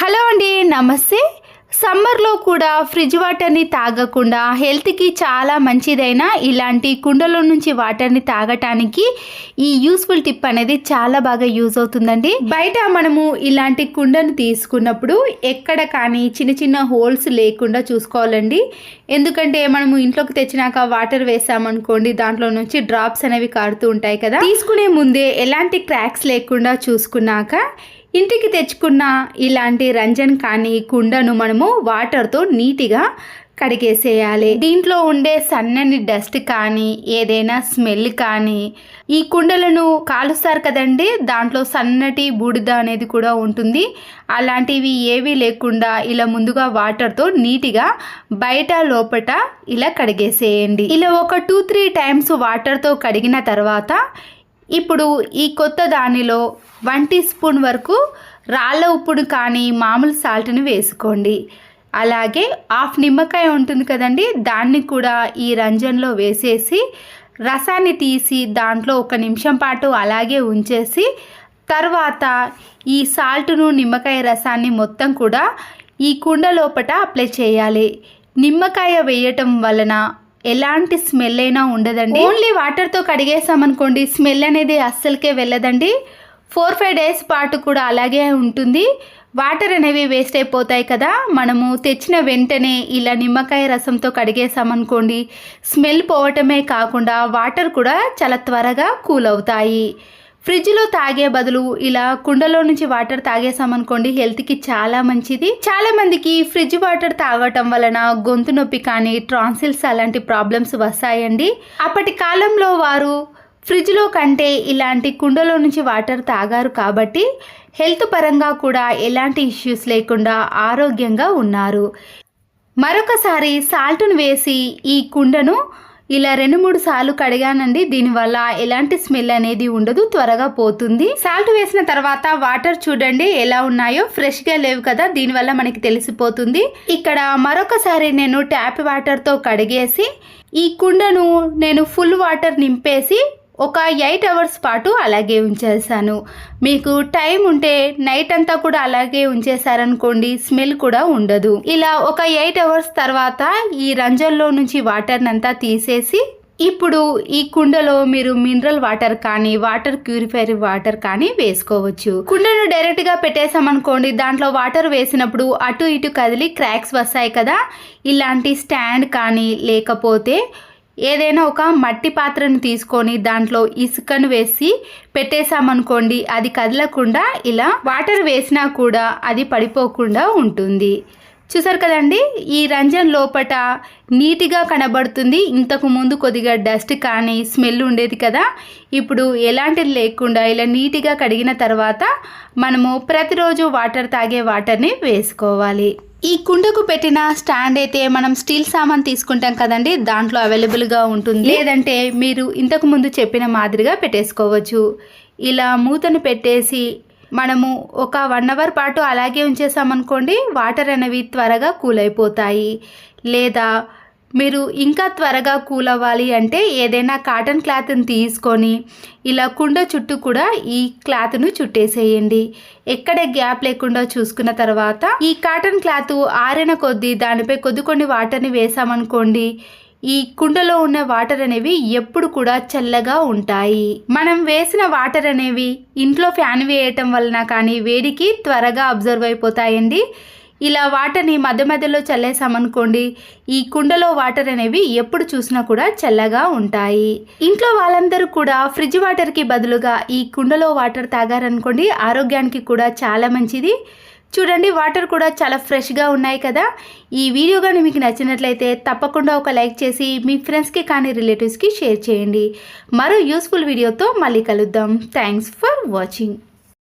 Hello అండి, నమస్తే. సమ్మర్లో కూడా ఫ్రిడ్జ్ వాటర్ని తాగకుండా హెల్త్కి చాలా మంచిదైన ఇలాంటి కుండలో నుంచి వాటర్ని తాగటానికి ఈ యూస్ఫుల్ టిప్ అనేది చాలా బాగా యూజ్ అవుతుందండి. బయట మనము ఇలాంటి కుండను తీసుకున్నప్పుడు ఎక్కడ కానీ చిన్న చిన్న హోల్స్ లేకుండా చూసుకోవాలండి. ఎందుకంటే మనము ఇంట్లోకి తెచ్చినాక వాటర్ వేసామనుకోండి, దాంట్లో నుంచి డ్రాప్స్ అనేవి కారుతూ ఉంటాయి కదా. తీసుకునే ముందే ఎలాంటి క్రాక్స్ లేకుండా చూసుకున్నాక ఇంటికి తెచ్చుకున్న ఇలాంటి రంజన్ కానీ కుండను మనము వాటర్తో నీట్గా కడిగేసేయాలి. దీంట్లో ఉండే సన్నని డస్ట్ కానీ ఏదైనా స్మెల్ కానీ, ఈ కుండలను కాలుస్తారు కదండి, దాంట్లో సన్నటి బూడిద అనేది కూడా ఉంటుంది. అలాంటివి ఏవీ లేకుండా ఇలా ముందుగా వాటర్తో నీట్గా బయట లోపట ఇలా కడిగేసేయండి. ఇలా ఒక 2-3 టైమ్స్ వాటర్తో కడిగిన తర్వాత ఇప్పుడు ఈ కొత్త దానిలో 1 టీ స్పూన్ వరకు రాళ్ళ ఉప్పును కానీ మామూలు సాల్ట్ని వేసుకోండి. అలాగే హాఫ్ నిమ్మకాయ ఉంటుంది కదండి, దాన్ని కూడా ఈ రంజన్లో వేసేసి రసాన్ని తీసి దాంట్లో 1 నిమిషం పాటు అలాగే ఉంచేసి తర్వాత ఈ సాల్ట్ను నిమ్మకాయ రసాన్ని మొత్తం కూడా ఈ కుండ లోపట అప్లై చేయాలి. నిమ్మకాయ వేయటం వలన ఎలాంటి స్మెల్ అయినా ఉండదండి. ఓన్లీ వాటర్తో కడిగేసామనుకోండి, స్మెల్ అనేది అస్సలకే వెళ్ళదండి. 4-5 డేస్ పాటు కూడా అలాగే ఉంటుంది. వాటర్ అనేవి వేస్ట్ అయిపోతాయి కదా. మనము తెచ్చిన వెంటనే ఇలా నిమ్మకాయ రసంతో కడిగేసామనుకోండి, స్మెల్ పోవటమే కాకుండా వాటర్ కూడా చాలా త్వరగా కూల్ అవుతాయి. ఫ్రిడ్జ్లో తాగే బదులు ఇలా కుండలో నుంచి వాటర్ తాగేసామనుకోండి, హెల్త్కి చాలా మంచిది. చాలా మందికి ఫ్రిడ్జ్ వాటర్ తాగటం వలన గొంతు నొప్పి కానీ ట్రాన్సిల్స్ అలాంటి ప్రాబ్లమ్స్ వస్తాయండి. అప్పటి కాలంలో వారు ఫ్రిడ్జ్లో కంటే ఇలాంటి కుండలో నుంచి వాటర్ తాగారు కాబట్టి హెల్త్ పరంగా కూడా ఎలాంటి ఇష్యూస్ లేకుండా ఆరోగ్యంగా ఉన్నారు. మరొకసారి సాల్ట్ను వేసి ఈ కుండను ఇలా 2-3 సార్లు కడిగానండి. దీనివల్ల ఎలాంటి స్మెల్ అనేది ఉండదు, త్వరగా పోతుంది. సాల్ట్ వేసిన తర్వాత వాటర్ చూడండి ఎలా ఉన్నాయో, ఫ్రెష్గా లేవు కదా, దీనివల్ల మనకి తెలిసిపోతుంది. ఇక్కడ మరొకసారి నేను ట్యాప్ వాటర్తో కడిగేసి ఈ కుండను నేను ఫుల్ వాటర్ నింపేసి ఒక 8 అవర్స్ పాటు అలాగే ఉంచేసాను. మీకు టైం ఉంటే నైట్ అంతా కూడా అలాగే ఉంచేసారనుకోండి, స్మెల్ కూడా ఉండదు. ఇలా ఒక 8 అవర్స్ తర్వాత ఈ రంజన్లో నుంచి వాటర్ని అంతా తీసేసి ఇప్పుడు ఈ కుండలో మీరు మినరల్ వాటర్ కానీ వాటర్ ప్యూరిఫైర్ వాటర్ కానీ వేసుకోవచ్చు. కుండను డైరెక్ట్గా పెట్టేసామనుకోండి, దాంట్లో వాటర్ వేసినప్పుడు అటు ఇటు కదిలి క్రాక్స్ వస్తాయి కదా. ఇలాంటి స్టాండ్ కానీ లేకపోతే ఏదైనా ఒక మట్టి పాత్రను తీసుకొని దాంట్లో ఇసుకను వేసి పెట్టేసామనుకోండి, అది కదలకుండా ఇలా వాటర్ వేసినా కూడా అది పడిపోకుండా ఉంటుంది. చూసారు కదండి, ఈ రంజన్ లోపట నీట్గా కనబడుతుంది. ఇంతకు ముందు కొద్దిగా డస్ట్ కానీ స్మెల్ ఉండేది కదా, ఇప్పుడు ఎలాంటిది లేకుండా ఇలా నీట్గా కడిగిన తర్వాత మనము ప్రతిరోజు వాటర్ తాగే వాటర్ని వేసుకోవాలి. ఈ కుండకు పెట్టిన స్టాండ్ అయితే మనం స్టీల్ సామాన్ తీసుకుంటాం కదండి, దాంట్లో అవైలబుల్గా ఉంటుంది. లేదంటే మీరు ఇంతకు ముందు చెప్పిన మాదిరిగా పెట్టేసుకోవచ్చు. ఇలా మూతను పెట్టేసి మనము ఒక 1 అవర్ పాటు అలాగే ఉంచేసామనుకోండి, వాటర్ అనేవి త్వరగా కూల్ అయిపోతాయి. లేదా మీరు ఇంకా త్వరగా కూల్ అవ్వాలి అంటే ఏదైనా కాటన్ క్లాత్ని తీసుకొని ఇలా కుండ చుట్టూ కూడా ఈ క్లాత్ను చుట్టేసేయండి. ఎక్కడ గ్యాప్ లేకుండా చూసుకున్న తర్వాత ఈ కాటన్ క్లాత్ ఆరిన కొద్దీ దానిపై కొన్ని వాటర్ని వేసామనుకోండి, ఈ కుండలో ఉన్న వాటర్ అనేవి ఎప్పుడు కూడా చల్లగా ఉంటాయి. మనం వేసిన వాటర్ అనేవి ఇంట్లో ఫ్యాన్ వేయటం వలన కానీ వేడికి త్వరగా అబ్జర్వ్ అయిపోతాయండి. ఇలా వాటర్ని మధ్య మధ్యలో చల్లేసామనుకోండి, ఈ కుండలో వాటర్ అనేవి ఎప్పుడు చూసినా కూడా చల్లగా ఉంటాయి. ఇంట్లో వాళ్ళందరూ కూడా ఫ్రిడ్జ్ వాటర్కి బదులుగా ఈ కుండలో వాటర్ తాగారనుకోండి, ఆరోగ్యానికి కూడా చాలా మంచిది. చూడండి, వాటర్ కూడా చాలా ఫ్రెష్గా ఉన్నాయి కదా. ఈ వీడియో కానీ మీకు నచ్చినట్లయితే తప్పకుండా ఒక లైక్ చేసి మీ ఫ్రెండ్స్కి కానీ రిలేటివ్స్కి షేర్ చేయండి. మరో యూస్ఫుల్ వీడియోతో మళ్ళీ కలుద్దాం. Thanks for watching.